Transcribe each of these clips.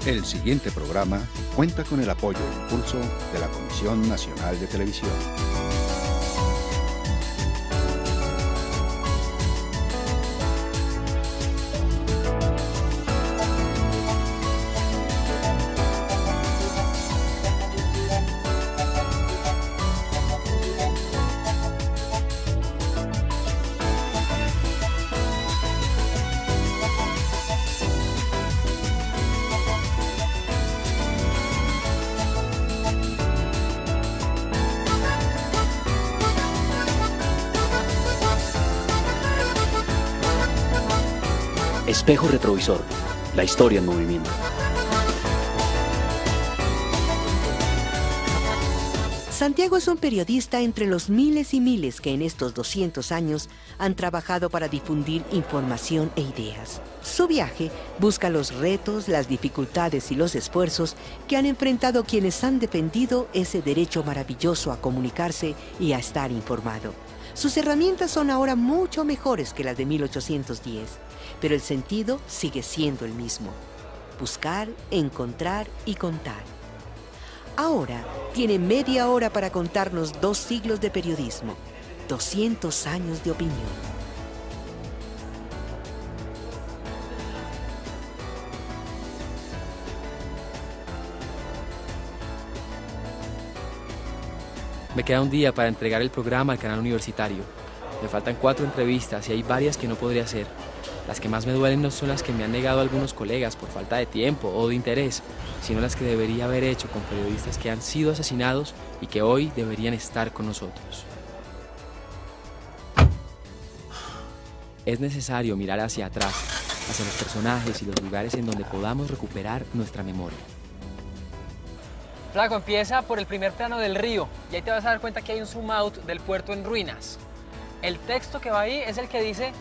El siguiente programa cuenta con el apoyo e impulso de la Comisión Nacional de Televisión. Espejo retrovisor, la historia en movimiento. Santiago es un periodista entre los miles y miles que en estos 200 años han trabajado para difundir información e ideas. Su viaje busca los retos, las dificultades y los esfuerzos que han enfrentado quienes han defendido ese derecho maravilloso a comunicarse y a estar informado. Sus herramientas son ahora mucho mejores que las de 1810, pero el sentido sigue siendo el mismo: buscar, encontrar y contar. Ahora tiene media hora para contarnos 2 siglos de periodismo, 200 años de opinión. Me queda un día para entregar el programa al canal universitario. Me faltan 4 entrevistas y hay varias que no podré hacer. Las que más me duelen no son las que me han negado algunos colegas por falta de tiempo o de interés, sino las que debería haber hecho con periodistas que han sido asesinados y que hoy deberían estar con nosotros. Es necesario mirar hacia atrás, hacia los personajes y los lugares en donde podamos recuperar nuestra memoria. Flaco, empieza por el primer plano del río y ahí te vas a dar cuenta que hay un zoom out del puerto en ruinas. El texto que va ahí es el que dice: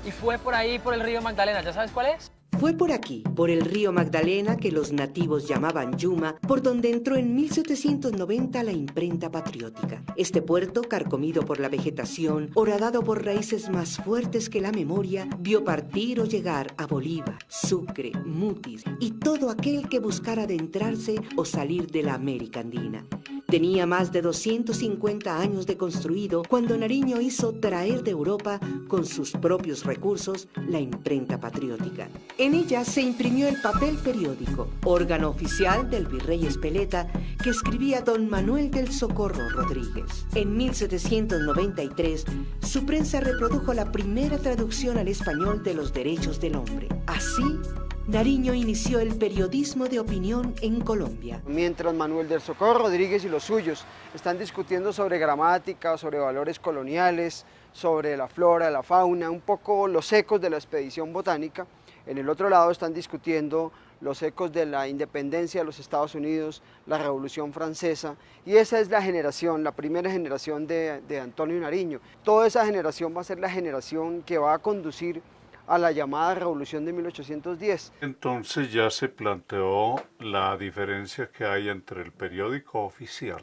y fue por ahí, por el río Magdalena. ¿Ya sabes cuál es? Fue por aquí, por el río Magdalena, que los nativos llamaban Yuma, por donde entró en 1790 la imprenta patriótica. Este puerto, carcomido por la vegetación, horadado por raíces más fuertes que la memoria, vio partir o llegar a Bolívar, Sucre, Mutis y todo aquel que buscara adentrarse o salir de la América Andina. Tenía más de 250 años de construido cuando Nariño hizo traer de Europa, con sus propios recursos, la imprenta patriótica. En ella se imprimió el papel periódico, órgano oficial del virrey Espeleta, que escribía don Manuel del Socorro Rodríguez. En 1793, su prensa reprodujo la primera traducción al español de los derechos del hombre. Así, Nariño inició el periodismo de opinión en Colombia. Mientras Manuel del Socorro Rodríguez y los suyos están discutiendo sobre gramática, sobre valores coloniales, sobre la flora, la fauna, un poco los ecos de la expedición botánica, en el otro lado están discutiendo los ecos de la independencia de los Estados Unidos, la Revolución Francesa, y esa es la generación, la primera generación de Antonio Nariño. Toda esa generación va a ser la generación que va a conducir a la llamada Revolución de 1810. Entonces ya se planteó la diferencia que hay entre el periódico oficial,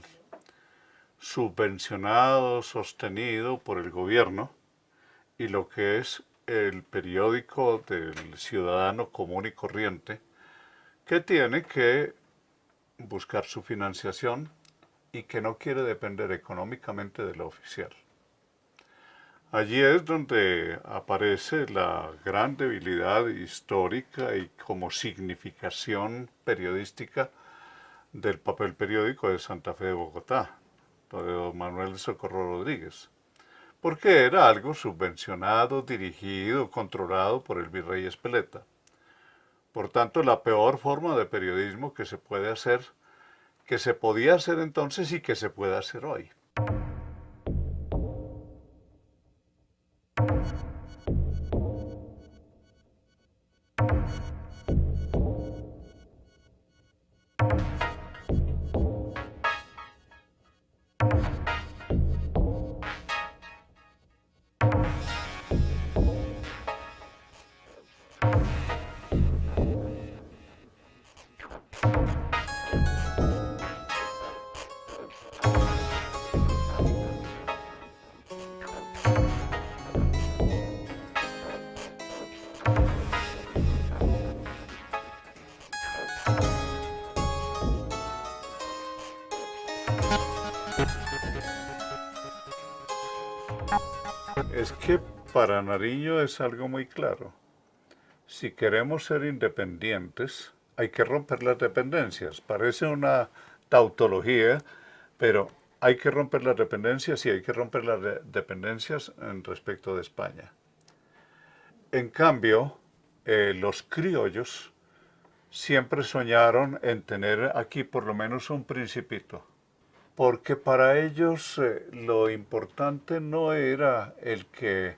subvencionado, sostenido por el gobierno, y lo que es el periódico del ciudadano común y corriente, que tiene que buscar su financiación y que no quiere depender económicamente de lo oficial. Allí es donde aparece la gran debilidad histórica y como significación periodística del papel periódico de Santa Fe de Bogotá, de don Manuel Socorro Rodríguez, porque era algo subvencionado, dirigido, controlado por el virrey Espeleta. Por tanto, la peor forma de periodismo que se puede hacer, que se podía hacer entonces y que se puede hacer hoy. Es que para Nariño es algo muy claro. Si queremos ser independientes, hay que romper las dependencias. Parece una tautología, pero hay que romper las dependencias y hay que romper las dependencias en respecto de España. En cambio, los criollos siempre soñaron en tener aquí por lo menos un principito, porque para ellos lo importante no era el que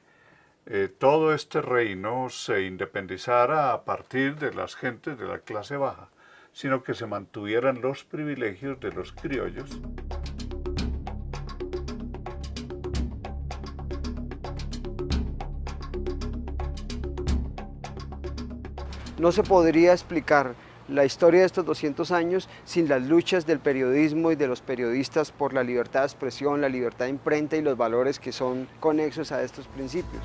todo este reino se independizara a partir de las gentes de la clase baja, sino que se mantuvieran los privilegios de los criollos. No se podría explicar la historia de estos 200 años sin las luchas del periodismo y de los periodistas por la libertad de expresión, la libertad de imprenta y los valores que son conexos a estos principios.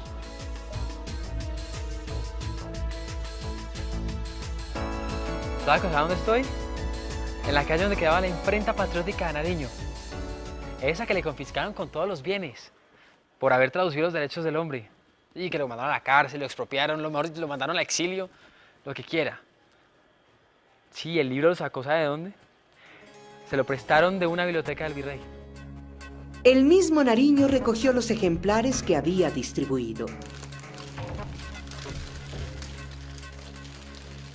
¿Sabes dónde estoy? En la calle donde quedaba la imprenta patriótica de Nariño. Esa que le confiscaron con todos los bienes por haber traducido los derechos del hombre. Y que lo mandaron a la cárcel, lo expropiaron, lo mandaron al exilio, lo que quiera. Sí, el libro lo sacó, ¿sabe de dónde? Se lo prestaron de una biblioteca del virrey. El mismo Nariño recogió los ejemplares que había distribuido.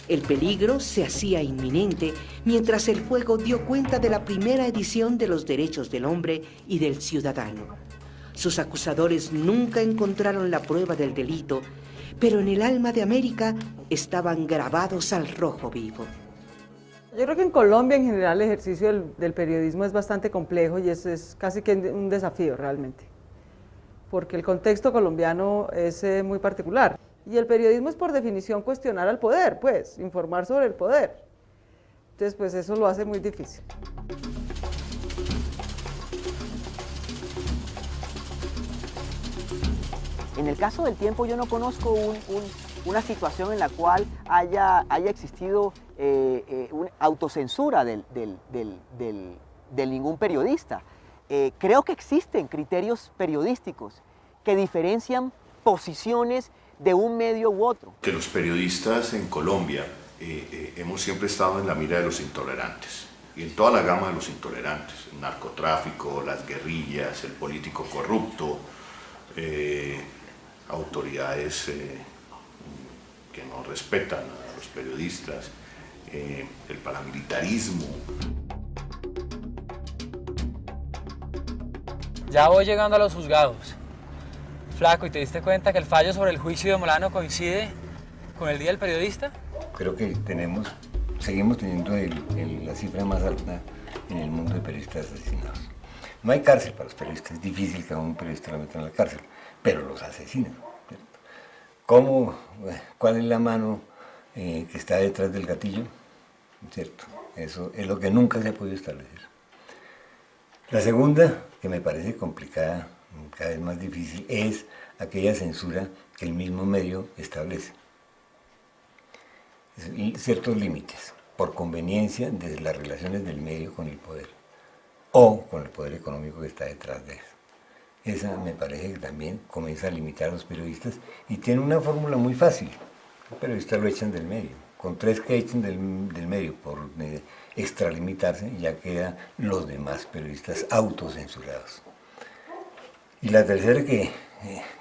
El peligro se hacía inminente mientras el fuego dio cuenta de la primera edición de los derechos del hombre y del ciudadano. Sus acusadores nunca encontraron la prueba del delito, pero en el alma de América estaban grabados al rojo vivo. Yo creo que en Colombia en general el ejercicio del periodismo es bastante complejo y es casi que un desafío realmente, porque el contexto colombiano es muy particular. Y el periodismo es por definición cuestionar al poder, pues, informar sobre el poder. Entonces, pues eso lo hace muy difícil. En el caso del tiempo yo no conozco una situación en la cual haya existido una autocensura de ningún periodista. Creo que existen criterios periodísticos que diferencian posiciones de un medio u otro. Que los periodistas en Colombia hemos siempre estado en la mira de los intolerantes, y en toda la gama de los intolerantes: el narcotráfico, las guerrillas, el político corrupto, autoridades que no respetan a los periodistas, el paramilitarismo. Ya voy llegando a los juzgados. Flaco, ¿y te diste cuenta que el fallo sobre el juicio de Molano coincide con el Día del Periodista? Creo que seguimos teniendo la cifra más alta en el mundo de periodistas asesinados. No hay cárcel para los periodistas, es difícil que a un periodista lo metan en la cárcel, pero los asesinan. ¿Cómo? ¿Cuál es la mano que está detrás del gatillo? ¿Cierto? Eso es lo que nunca se ha podido establecer. La segunda, que me parece complicada, cada vez más difícil, es aquella censura que el mismo medio establece. Ciertos límites, por conveniencia de las relaciones del medio con el poder, o con el poder económico que está detrás de eso. Esa me parece que también comienza a limitar a los periodistas y tiene una fórmula muy fácil. Los periodistas lo echan del medio. Con 3 que echen del medio por extralimitarse, ya quedan los demás periodistas autocensurados. Y la tercera que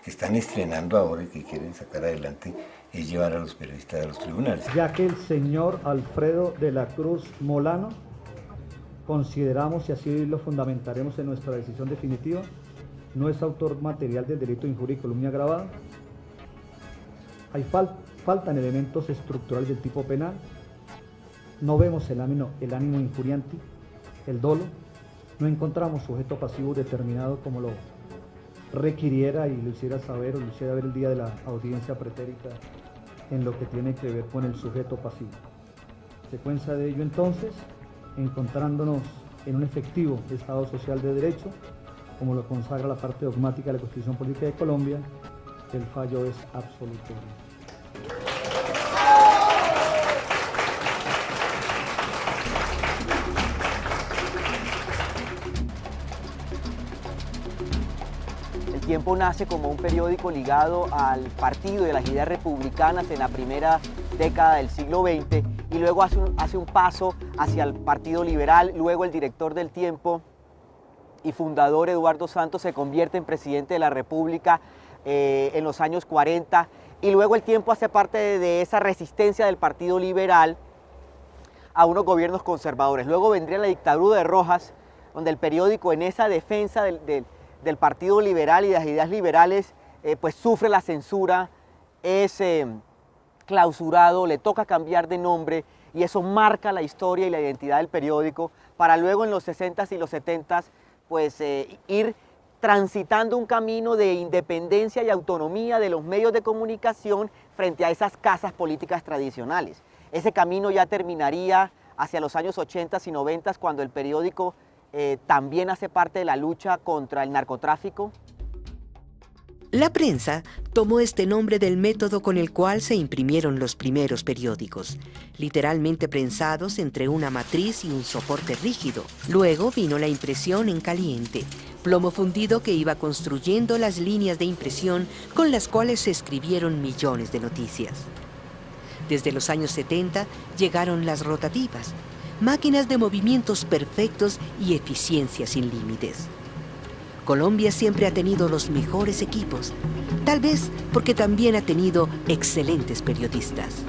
están estrenando ahora y que quieren sacar adelante es llevar a los periodistas a los tribunales. Ya que el señor Alfredo de la Cruz Molano, consideramos, y así lo fundamentaremos en nuestra decisión definitiva, no es autor material del delito de injuria y calumnia agravada. Faltan elementos estructurales del tipo penal. No vemos el ánimo injuriante, el dolo. No encontramos sujeto pasivo determinado como lo requiriera y lo hiciera saber o lo hiciera ver el día de la audiencia pretérita en lo que tiene que ver con el sujeto pasivo. Secuencia de ello entonces, encontrándonos en un efectivo Estado social de derecho, como lo consagra la parte dogmática de la Constitución Política de Colombia, el fallo es absolutorio. El Tiempo nace como un periódico ligado al partido y a las ideas republicanas en la primera década del siglo XX y luego hace un paso hacia el Partido Liberal. Luego el director del Tiempo y fundador Eduardo Santos se convierte en presidente de la República en los años 40 y luego el Tiempo hace parte de esa resistencia del Partido Liberal a unos gobiernos conservadores. Luego vendría la dictadura de Rojas, donde el periódico en esa defensa del Partido Liberal y de las ideas liberales pues sufre la censura, es clausurado, le toca cambiar de nombre y eso marca la historia y la identidad del periódico para luego en los 60s y los 70s pues ir transitando un camino de independencia y autonomía de los medios de comunicación frente a esas casas políticas tradicionales. Ese camino ya terminaría hacia los años 80s y 90s cuando el periódico también hace parte de la lucha contra el narcotráfico. La prensa tomó este nombre del método con el cual se imprimieron los primeros periódicos, literalmente prensados entre una matriz y un soporte rígido. Luego vino la impresión en caliente, plomo fundido que iba construyendo las líneas de impresión con las cuales se escribieron millones de noticias. Desde los años 70 llegaron las rotativas, máquinas de movimientos perfectos y eficiencia sin límites. Colombia siempre ha tenido los mejores equipos, tal vez porque también ha tenido excelentes periodistas.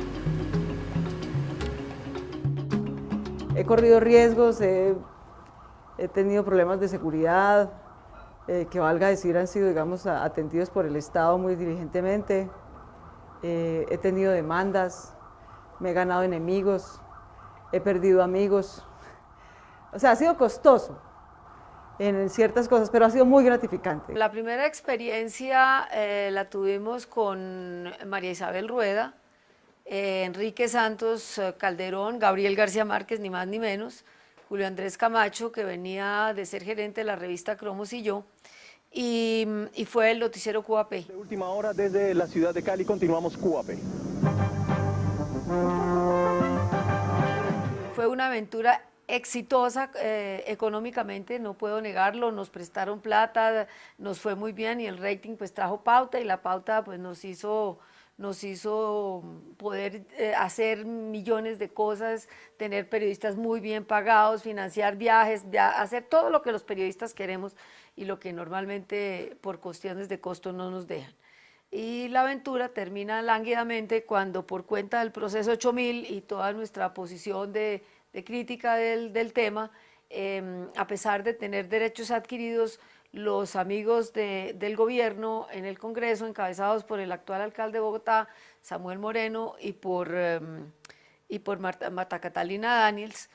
He corrido riesgos, he tenido problemas de seguridad, que valga decir han sido, digamos, atendidos por el Estado muy diligentemente. He tenido demandas, me he ganado enemigos, he perdido amigos. O sea, ha sido costoso en ciertas cosas, pero ha sido muy gratificante. La primera experiencia la tuvimos con María Isabel Rueda, Enrique Santos Calderón, Gabriel García Márquez, ni más ni menos, Julio Andrés Camacho, que venía de ser gerente de la revista Cromos y yo, y fue el noticiero QAP. De última hora desde la ciudad de Cali continuamos QAP. Fue una aventura exitosa económicamente, no puedo negarlo, nos prestaron plata, nos fue muy bien y el rating pues trajo pauta y la pauta pues nos hizo poder hacer millones de cosas, tener periodistas muy bien pagados, financiar viajes, hacer todo lo que los periodistas queremos y lo que normalmente por cuestiones de costo no nos dejan. Y la aventura termina lánguidamente cuando por cuenta del proceso 8000 y toda nuestra posición de crítica del tema, a pesar de tener derechos adquiridos, los amigos del gobierno en el Congreso, encabezados por el actual alcalde de Bogotá, Samuel Moreno, y por Marta Catalina Daniels,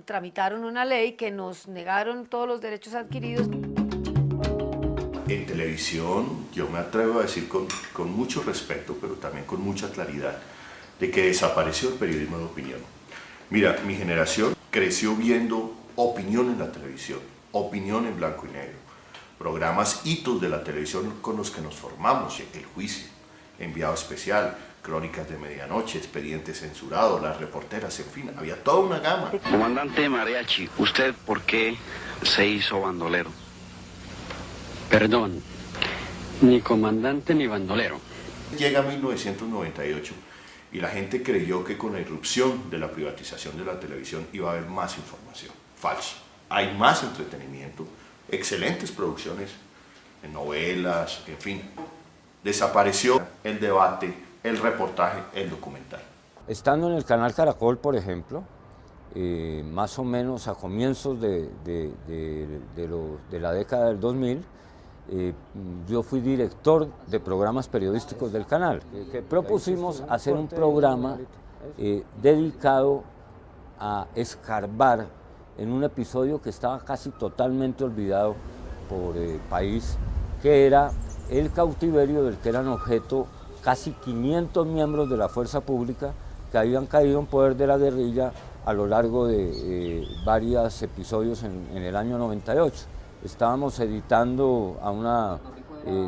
tramitaron una ley que nos negaron todos los derechos adquiridos. En televisión, yo me atrevo a decir con mucho respeto, pero también con mucha claridad, de que desapareció el periodismo de opinión. Mira, mi generación creció viendo opinión en la televisión, opinión en blanco y negro, programas hitos de la televisión con los que nos formamos, El Juicio, Enviado Especial, Crónicas de Medianoche, Expediente Censurado, Las Reporteras, en fin, había toda una gama. Comandante Mariachi, ¿usted por qué se hizo bandolero? Perdón, ni comandante ni bandolero. Llega 1998 y la gente creyó que con la irrupción de la privatización de la televisión iba a haber más información. Falso. Hay más entretenimiento, excelentes producciones, novelas, en fin. Desapareció el debate, el reportaje, el documental. Estando en el canal Caracol, por ejemplo, más o menos a comienzos de la década del 2000, yo fui director de programas periodísticos del canal, que propusimos hacer un programa dedicado a escarbar en un episodio que estaba casi totalmente olvidado por el país, que era el cautiverio del que eran objeto casi 500 miembros de la fuerza pública que habían caído en poder de la guerrilla a lo largo de varios episodios en el año 98. Estábamos editando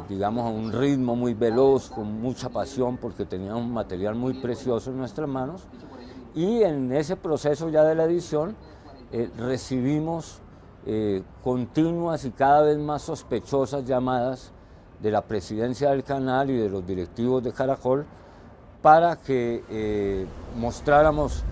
digamos, a un ritmo muy veloz, con mucha pasión, porque teníamos un material muy precioso en nuestras manos, y en ese proceso ya de la edición recibimos continuas y cada vez más sospechosas llamadas de la presidencia del canal y de los directivos de Caracol para que mostráramos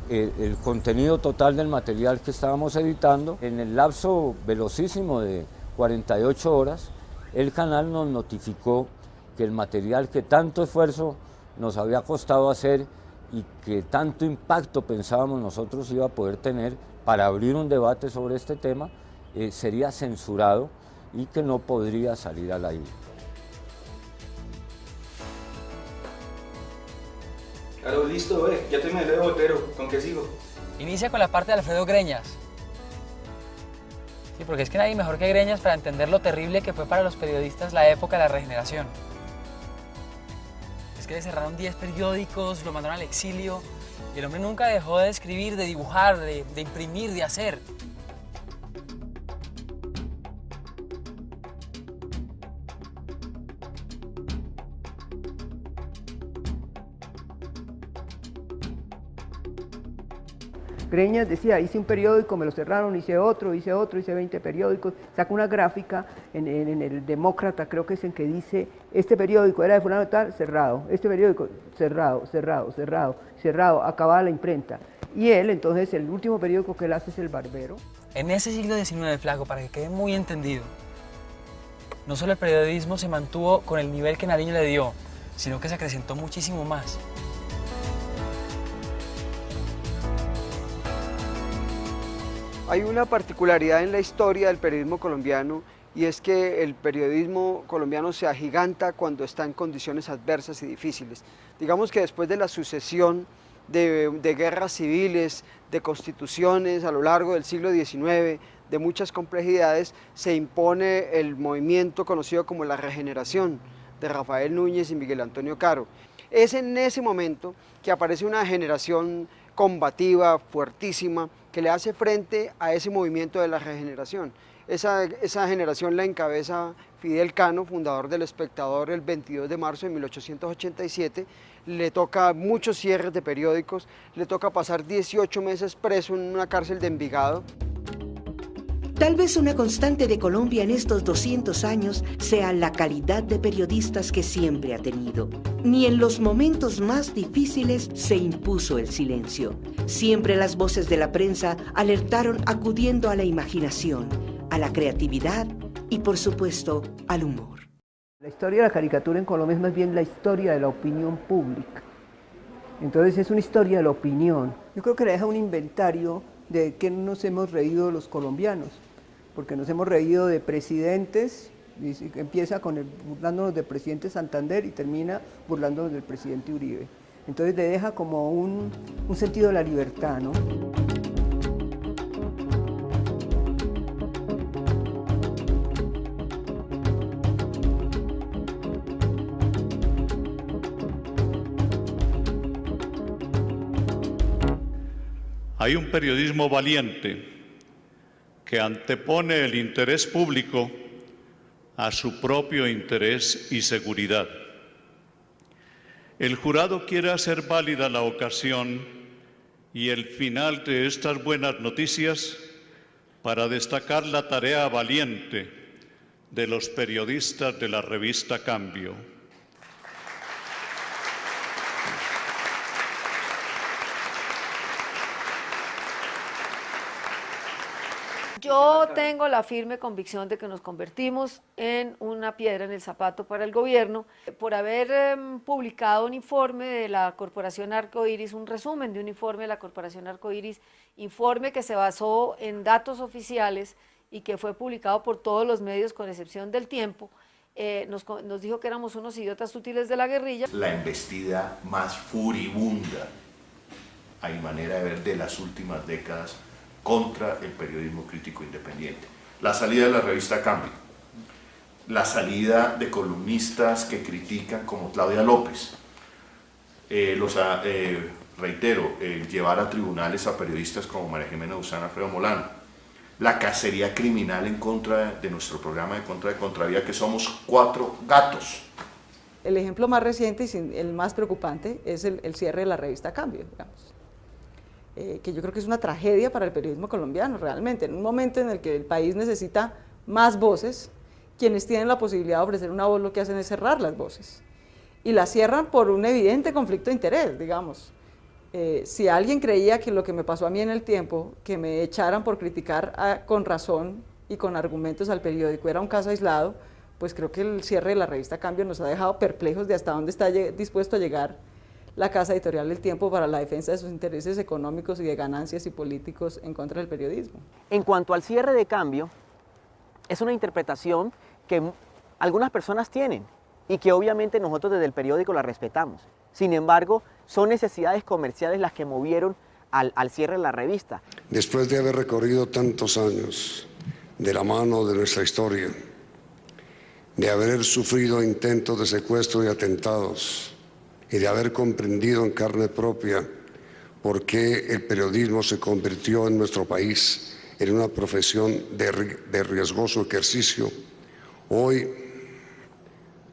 el contenido total del material que estábamos editando. En el lapso velocísimo de 48 horas, el canal nos notificó que el material que tanto esfuerzo nos había costado hacer y que tanto impacto pensábamos nosotros iba a poder tener para abrir un debate sobre este tema, sería censurado y que no podría salir al aire. Claro, listo, ya terminé de Botero, ¿con qué sigo? Inicia con la parte de Alfredo Greñas. Sí, porque es que nadie mejor que Greñas para entender lo terrible que fue para los periodistas la época de la regeneración. Es que le cerraron 10 periódicos, lo mandaron al exilio, y el hombre nunca dejó de escribir, de dibujar, de imprimir, de hacer. Greñas decía, hice un periódico, me lo cerraron, hice otro, hice 20 periódicos, saca una gráfica en el Demócrata, creo que es en que dice, este periódico era de fulano tal, cerrado, este periódico, cerrado, acababa la imprenta. Y él, entonces, el último periódico que él hace es El Barbero. En ese siglo XIX, Flaco, para que quede muy entendido, no solo el periodismo se mantuvo con el nivel que Nariño le dio, sino que se acrecentó muchísimo más. Hay una particularidad en la historia del periodismo colombiano y es que el periodismo colombiano se agiganta cuando está en condiciones adversas y difíciles. Digamos que después de la sucesión de guerras civiles, de constituciones a lo largo del siglo XIX, de muchas complejidades, se impone el movimiento conocido como la regeneración de Rafael Núñez y Miguel Antonio Caro. Es en ese momento que aparece una generación combativa, fuertísima, que le hace frente a ese movimiento de la regeneración. Esa generación la encabeza Fidel Cano, fundador del Espectador, el 22 de marzo de 1887. Le toca muchos cierres de periódicos, le toca pasar 18 meses preso en una cárcel de Envigado. Tal vez una constante de Colombia en estos 200 años sea la calidad de periodistas que siempre ha tenido. Ni en los momentos más difíciles se impuso el silencio. Siempre las voces de la prensa alertaron acudiendo a la imaginación, a la creatividad y, por supuesto, al humor. La historia de la caricatura en Colombia es más bien la historia de la opinión pública. Entonces es una historia de la opinión. Yo creo que le deja un inventario de qué nos hemos reído los colombianos, porque nos hemos reído de presidentes, empieza burlándonos del presidente Santander y termina burlándonos del presidente Uribe. Entonces le deja como un sentido de la libertad, ¿no? Hay un periodismo valiente que antepone el interés público a su propio interés y seguridad. El jurado quiere hacer válida la ocasión y el final de estas buenas noticias para destacar la tarea valiente de los periodistas de la revista Cambio. Yo tengo la firme convicción de que nos convertimos en una piedra en el zapato para el gobierno por haber publicado un informe de la Corporación Arcoiris, un resumen de un informe de la Corporación Arcoiris, informe que se basó en datos oficiales y que fue publicado por todos los medios con excepción del Tiempo. Nos dijo que éramos unos idiotas útiles de la guerrilla. La embestida más furibunda, a mi manera de ver, de las últimas décadas contra el periodismo crítico independiente. La salida de la revista Cambio, la salida de columnistas que critican como Claudia López, reitero, llevar a tribunales a periodistas como María Jimena Duzán, Alfredo Molano, la cacería criminal en contra de nuestro programa de contra de Contravía, que somos 4 gatos. El ejemplo más reciente y el más preocupante es el cierre de la revista Cambio, digamos. que yo creo que es una tragedia para el periodismo colombiano realmente, en un momento en el que el país necesita más voces, quienes tienen la posibilidad de ofrecer una voz lo que hacen es cerrar las voces, y las cierran por un evidente conflicto de interés, digamos. Si alguien creía que lo que me pasó a mí en el tiempo, que me echaran por criticar con razón y con argumentos al periódico, era un caso aislado, pues creo que el cierre de la revista Cambio nos ha dejado perplejos de hasta dónde está dispuesto a llegar la casa editorial del Tiempo para la defensa de sus intereses económicos y de ganancias y políticos en contra del periodismo. En cuanto al cierre de Cambio, es una interpretación que algunas personas tienen y que obviamente nosotros desde el periódico la respetamos. Sin embargo, son necesidades comerciales las que movieron al cierre de la revista. Después de haber recorrido tantos años de la mano de nuestra historia, de haber sufrido intentos de secuestro y atentados, y de haber comprendido en carne propia por qué el periodismo se convirtió en nuestro país en una profesión de riesgoso ejercicio, hoy,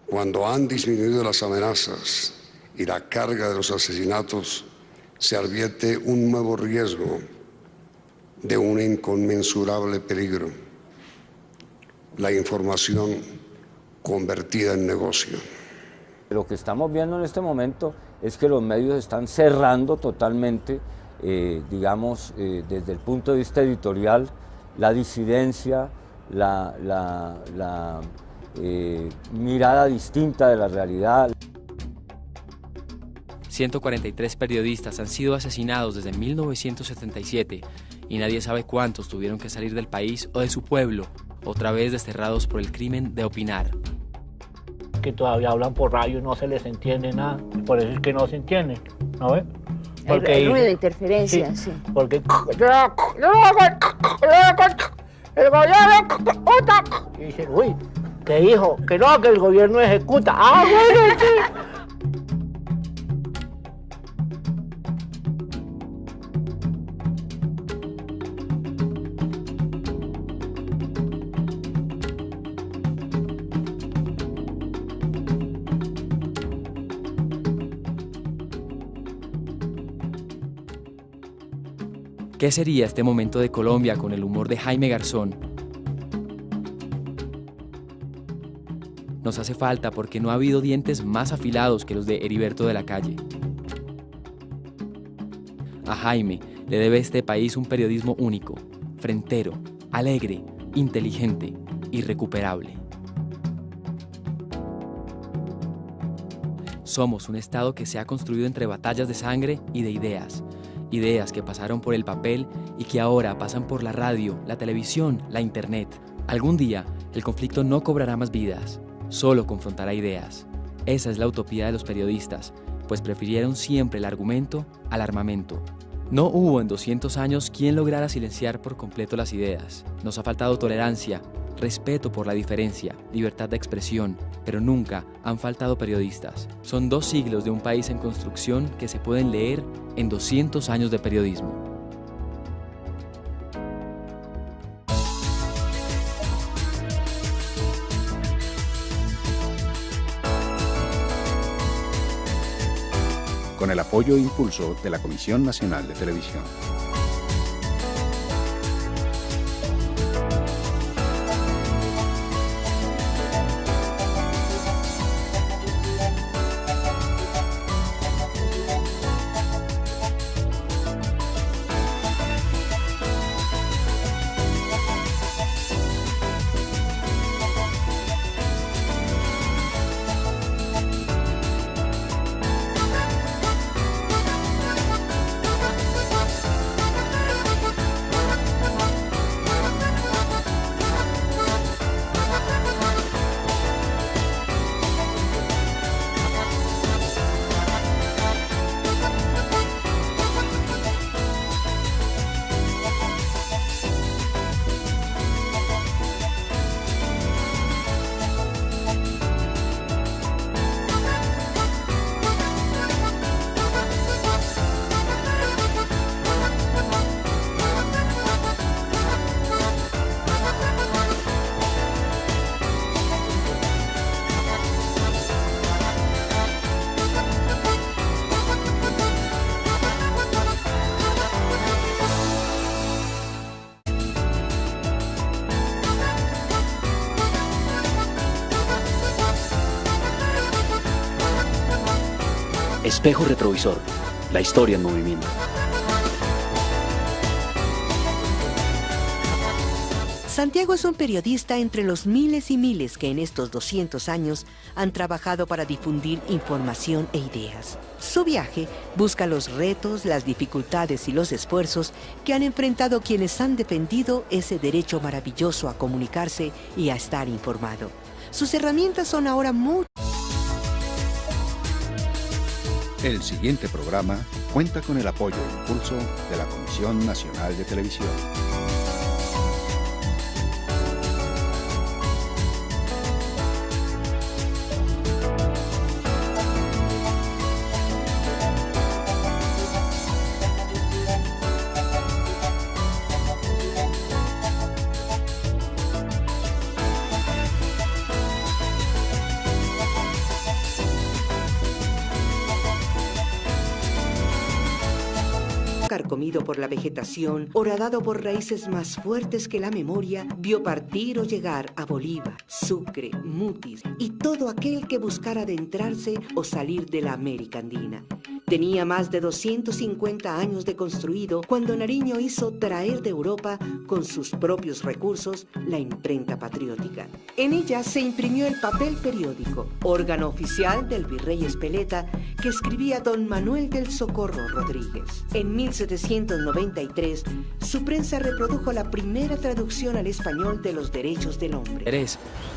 cuando han disminuido las amenazas y la carga de los asesinatos, se advierte un nuevo riesgo de un inconmensurable peligro: la información convertida en negocio. Lo que estamos viendo en este momento es que los medios están cerrando totalmente, digamos, desde el punto de vista editorial, la disidencia, la mirada distinta de la realidad. 143 periodistas han sido asesinados desde 1977 y nadie sabe cuántos tuvieron que salir del país o de su pueblo, otra vez desterrados por el crimen de opinar. Que todavía hablan por radio y no se les entiende nada, por eso es que no se entiende, ¿no ves? Porque hay ruido de interferencia, sí. Porque el gobierno y dicen, uy, ¿qué dijo? Que no, que el gobierno ejecuta. ¡Ah, bueno, sí! ¿Qué sería este momento de Colombia con el humor de Jaime Garzón? Nos hace falta porque no ha habido dientes más afilados que los de Heriberto de la Calle. A Jaime le debe este país un periodismo único, frentero, alegre, inteligente, irrecuperable. Somos un Estado que se ha construido entre batallas de sangre y de ideas. Ideas que pasaron por el papel y que ahora pasan por la radio, la televisión, la internet. Algún día, el conflicto no cobrará más vidas, solo confrontará ideas. Esa es la utopía de los periodistas, pues prefirieron siempre el argumento al armamento. No hubo en 200 años quien lograra silenciar por completo las ideas. Nos ha faltado tolerancia, respeto por la diferencia, libertad de expresión, pero nunca han faltado periodistas. Son 2 siglos de un país en construcción que se pueden leer en 200 años de periodismo. Con el apoyo e impulso de la Comisión Nacional de Televisión. Espejo retrovisor, la historia en movimiento. Santiago es un periodista entre los miles y miles que en estos 200 años han trabajado para difundir información e ideas. Su viaje busca los retos, las dificultades y los esfuerzos que han enfrentado quienes han defendido ese derecho maravilloso a comunicarse y a estar informado. Sus herramientas son ahora muy... El siguiente programa cuenta con el apoyo e impulso de la Comisión Nacional de Televisión. Carcomido por la vegetación, horadado por raíces más fuertes que la memoria, vio partir o llegar a Bolívar, Sucre, Mutis y todo aquel que buscara adentrarse o salir de la América Andina. Tenía más de 250 años de construido cuando Nariño hizo traer de Europa, con sus propios recursos, la imprenta patriótica. En ella se imprimió el papel periódico, órgano oficial del virrey Espeleta, que escribía don Manuel del Socorro Rodríguez. En 1793, su prensa reprodujo la primera traducción al español de los derechos del hombre.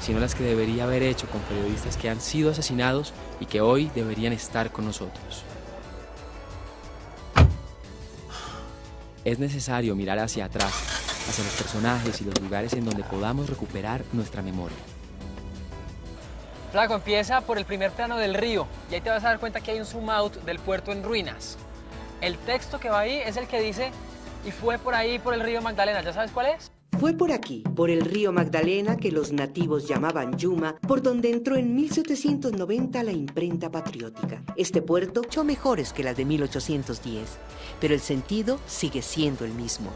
Sino las que debería haber hecho con periodistas que han sido asesinados y que hoy deberían estar con nosotros. Es necesario mirar hacia atrás, hacia los personajes y los lugares en donde podamos recuperar nuestra memoria. Flaco, empieza por el primer plano del río y ahí te vas a dar cuenta que hay un zoom out del puerto en ruinas. El texto que va ahí es el que dice, y fue por ahí por el río Magdalena, ¿ya sabes cuál es? Fue por aquí, por el río Magdalena, que los nativos llamaban Yuma, por donde entró en 1790 la imprenta patriótica. Este puerto echó mejores que las de 1810, pero el sentido sigue siendo el mismo: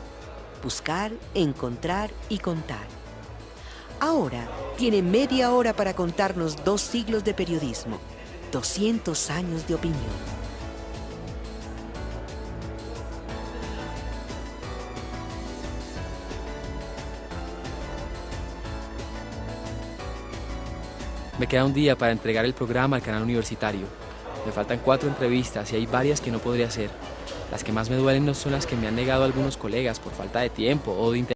buscar, encontrar y contar. Ahora tiene media hora para contarnos 2 siglos de periodismo, 200 años de opinión. Me queda un día para entregar el programa al canal universitario. Me faltan 4 entrevistas y hay varias que no podría hacer. Las que más me duelen no son las que me han negado algunos colegas por falta de tiempo o de interés.